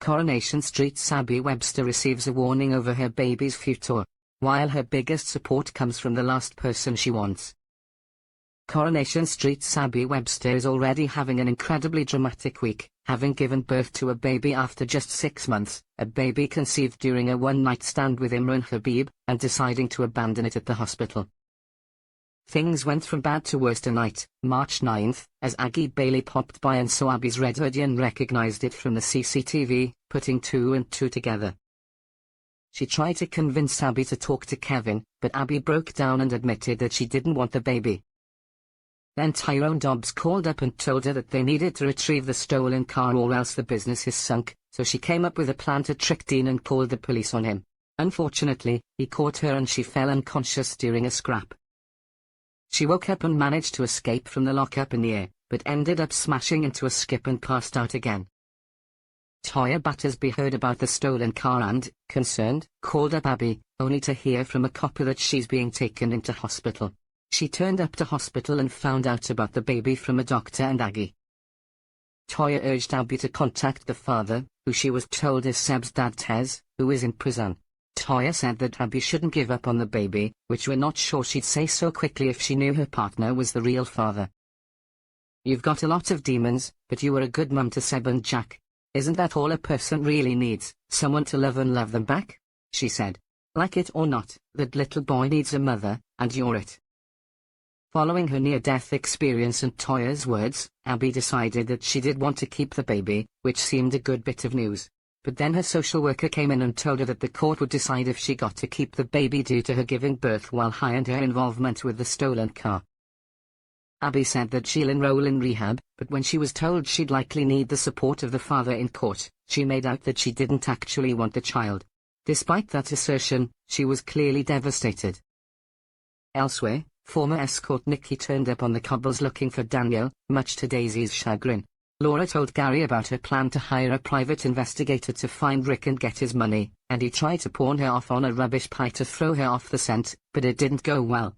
Coronation Street's Abi Webster receives a warning over her baby's future, while her biggest support comes from the last person she wants. Coronation Street's Abi Webster is already having an incredibly dramatic week, having given birth to a baby after just 6 months, a baby conceived during a one-night stand with Imran Habib, and deciding to abandon it at the hospital. Things went from bad to worse tonight, March 9th, as Aggie Bailey popped by and saw Abi's red hoodie and recognized it from the CCTV, putting 2 and 2 together. She tried to convince Abi to talk to Kevin, but Abi broke down and admitted that she didn't want the baby. Then Tyrone Dobbs called up and told her that they needed to retrieve the stolen car or else the business is sunk, so she came up with a plan to trick Dean and called the police on him. Unfortunately, he caught her and she fell unconscious during a scrap. She woke up and managed to escape from the lockup in the air, but ended up smashing into a skip and passed out again. Toya Battersby heard about the stolen car and, concerned, called up Abi, only to hear from a copper that she's being taken into hospital. She turned up to hospital and found out about the baby from a doctor and Aggie. Toya urged Abi to contact the father, who she was told is Seb's dad Tez, who is in prison. Toya said that Abi shouldn't give up on the baby, which we're not sure she'd say so quickly if she knew her partner was the real father. "You've got a lot of demons, but you were a good mum to Seb and Jack. Isn't that all a person really needs, someone to love and love them back?" she said. "Like it or not, that little boy needs a mother, and you're it." Following her near-death experience and Toya's words, Abi decided that she did want to keep the baby, which seemed a good bit of news. But then her social worker came in and told her that the court would decide if she got to keep the baby due to her giving birth while high and her involvement with the stolen car. Abi said that she'll enroll in rehab, but when she was told she'd likely need the support of the father in court, she made out that she didn't actually want the child. Despite that assertion, she was clearly devastated. Elsewhere, former escort Nikki turned up on the cobbles looking for Daniel, much to Daisy's chagrin. Laura told Gary about her plan to hire a private investigator to find Rick and get his money, and he tried to pawn her off on a rubbish pile to throw her off the scent, but it didn't go well.